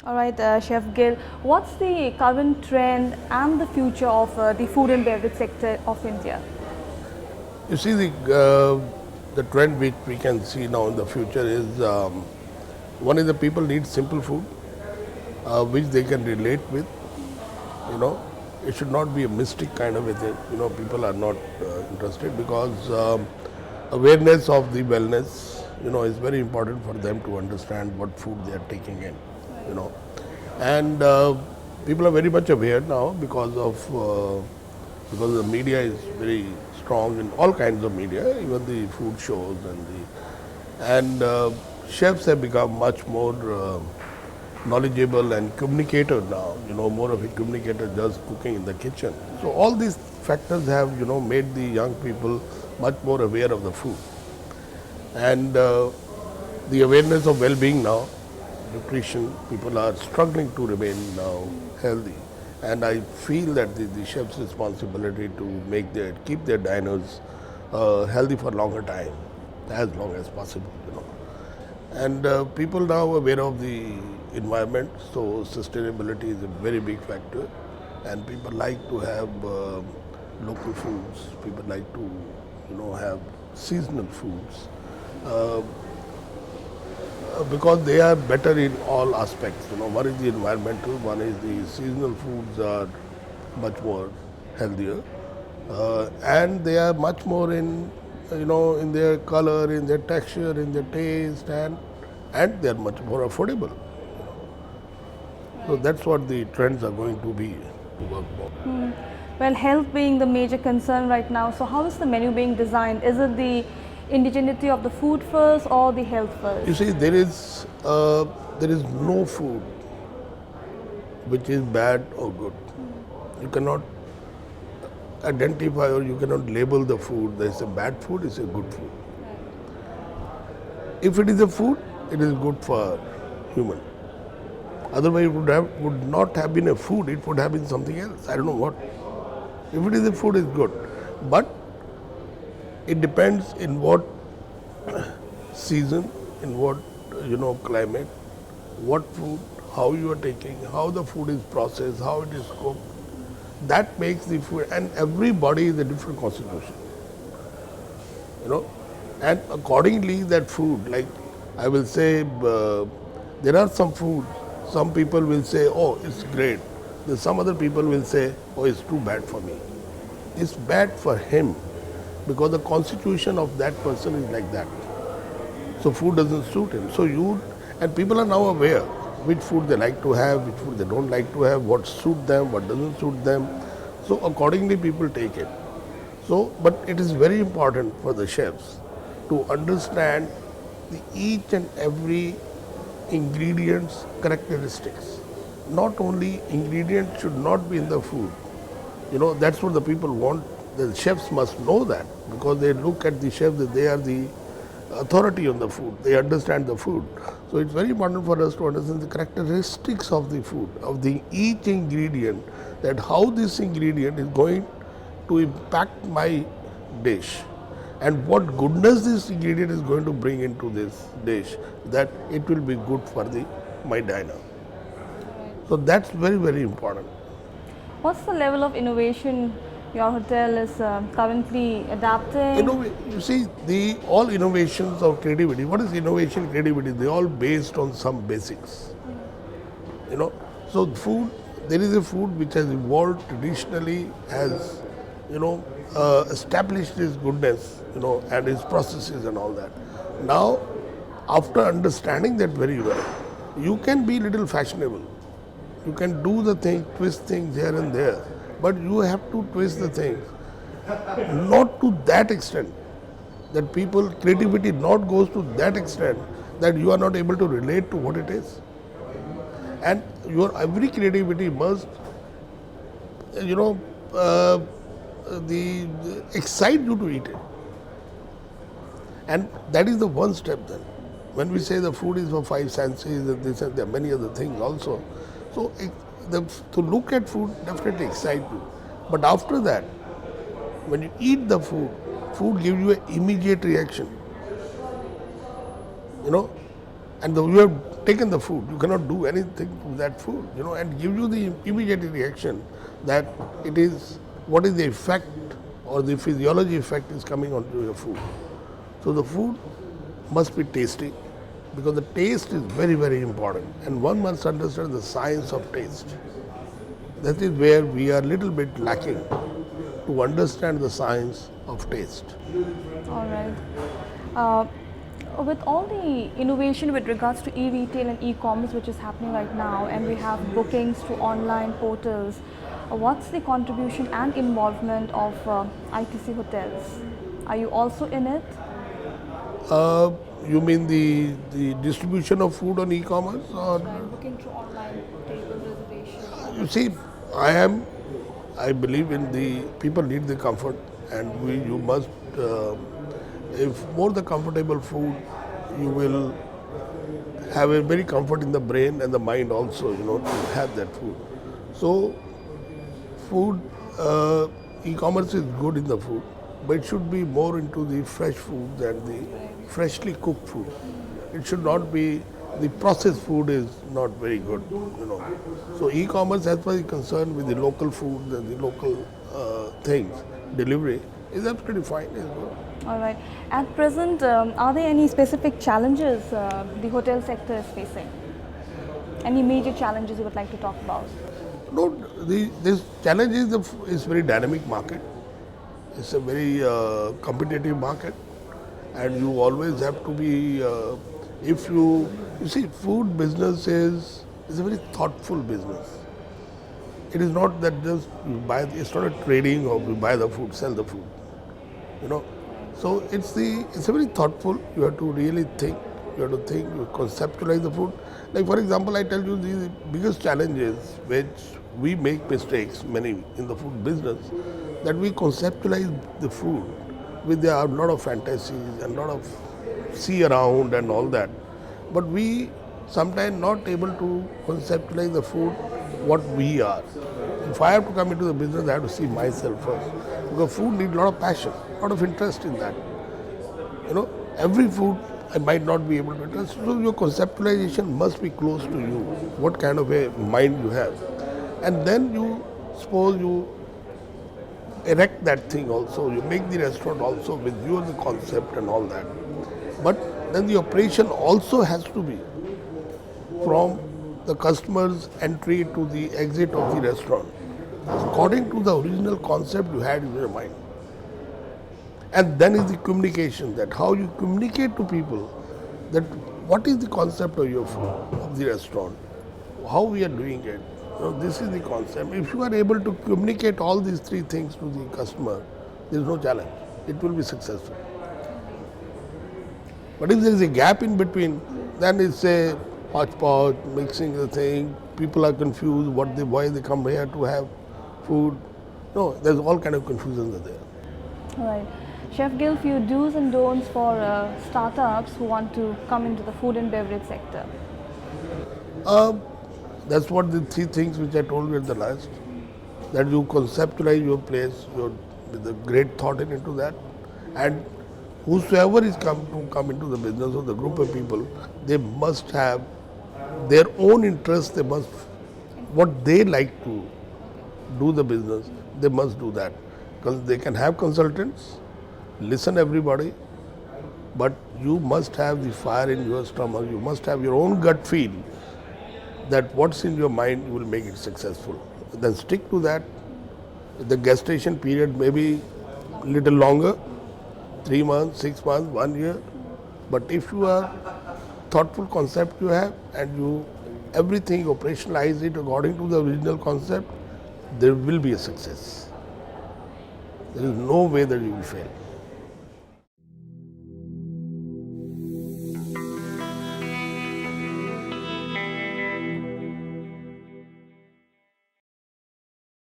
All right, Chef Gill, what's the current trend and the future of the food and beverage sector of India? You see, the trend which we can see now in the future is one is the people need simple food which they can relate with. You know, it should not be a mystic kind of a thing. You know, people are not interested because awareness of the wellness, you know, is very important for them to understand what food they are taking in. You know, and people are very much aware now because the media is very strong in all kinds of media, even the food shows and chefs have become much more knowledgeable and communicator now. You know, more of a communicator just cooking in the kitchen. So all these factors have made the young people much more aware of the food and the awareness of well-being now, nutrition. People are struggling to remain now healthy. And I feel that the chef's responsibility to keep their diners healthy for longer time, as long as possible, And people now are aware of the environment, so sustainability is a very big factor. And people like to have local foods. People like to, have seasonal foods. Because they are better in all aspects. One is the environmental, one is the seasonal foods are much more healthier, and they are much more in their color, in their texture, in their taste, and they are much more affordable. So that's what the trends are going to be to work for. Well, health being the major concern right now, so how is the menu being designed? Is it the indigeneity of the food first or the health first? You see, there is no food which is bad or good. You cannot identify or you cannot label the food. There is a bad food, it's a good food. If it is a food, it is good for human. Otherwise, it would not have been a food. It would have been something else. I don't know what. If it is a food, it's good, but it depends in what season, in what climate, what food, how you are taking, how the food is processed, how it is cooked. That makes the food, and everybody is a different constitution. And accordingly that food, like I will say, there are some food, some people will say, oh, it's great. Then some other people will say, oh, it's too bad for me. It's bad for him because the constitution of that person is like that. So food doesn't suit him. And people are now aware which food they like to have, which food they don't like to have, what suit them, what doesn't suit them. So accordingly people take it. So, but it is very important for the chefs to understand each and every ingredient's characteristics. Not only ingredients should not be in the food. That's what the people want. The chefs must know that because they look at the chefs that they are the authority on the food. They understand the food. So it's very important for us to understand the characteristics of the food, of each ingredient, that how this ingredient is going to impact my dish and what goodness this ingredient is going to bring into this dish, that it will be good for my diner. So that's very, very important. What's the level of innovation your hotel is currently adapting? You see, all innovations of creativity. What is innovation, creativity? They all based on some basics. So food. There is a food which has evolved traditionally, has established its goodness, and its processes and all that. Now, after understanding that very well, you can be little fashionable. You can do the thing, twist things here and there, but you have to twist the things not to that extent that creativity not goes to that extent that you are not able to relate to what it is. And your every creativity must, excite you to eat it. And that is the one step then. When we say the food is for five senses, and there are many other things also. So to look at food definitely excites you. But after that, when you eat the food gives you an immediate reaction. And you have taken the food, you cannot do anything to that food, and give you the immediate reaction that it is, what is the effect or the physiology effect is coming onto your food. So the food must be tasty, because the taste is very, very important, and one must understand the science of taste. That is where we are a little bit lacking, to understand the science of taste. All right. With all the innovation with regards to e-retail and e-commerce which is happening right now, and we have bookings to online portals, what's the contribution and involvement of ITC Hotels? Are you also in it? You mean the distribution of food on e-commerce? Or Booking to online table reservation. you see, I believe in the people need the comfort, and you must, if more the comfortable food, you will have a very comfort in the brain and the mind also, to have that food. So, food, e-commerce is good in the food, but it should be more into the fresh food than the freshly cooked food. It should not be, the processed food is not very good, So e-commerce, as far as concerned with the local food and the local things, delivery, is absolutely fine, is good. All right. At present, are there any specific challenges the hotel sector is facing? Any major challenges you would like to talk about? No, this challenge is very dynamic market. It's a very competitive market, and you always have to be. If you see, food business is a very thoughtful business. It is not that just you buy. It's not a trading or you buy the food, sell the food. So it's a very thoughtful. You have to really think. You have to think. You conceptualize the food. Like for example, I tell you the biggest challenge is which we make mistakes many in the food business, that we conceptualize the food with a lot of fantasies and lot of see around and all that, but we sometimes not able to conceptualize the food what we are. If I have to come into the business, I have to see myself first, because food needs a lot of passion, a lot of interest in that. Every food I might not be able to interest. So your conceptualization must be close to you, what kind of a mind you have. And then you erect that thing also, you make the restaurant also with your the concept and all that. But then the operation also has to be from the customer's entry to the exit of the restaurant, according to the original concept you had in your mind. And then is the communication, that how you communicate to people that what is the concept of your food, of the restaurant, how we are doing it. This is the concept. If you are able to communicate all these three things to the customer, there is no challenge. It will be successful. But if there is a gap in between, then it's a hodgepodge, mixing the thing. People are confused. Why they come here to have food? No, there's all kind of confusions are there. All right. Chef Gill, few do's and don'ts for startups who want to come into the food and beverage sector. That's what the three things which I told you at the last. That you conceptualize your place, with a great thought into that, and whosoever is come into the business or the group of people, they must have their own interest. They must, what they like to do the business, they must do that. Because they can have consultants, listen everybody, but you must have the fire in your stomach. You must have your own gut feel that what's in your mind will make it successful. Then stick to that. The gestation period may be a little longer, 3 months, 6 months, 1 year. But if you are thoughtful concept you have, and you everything operationalize it according to the original concept, there will be a success. There is no way that you will fail.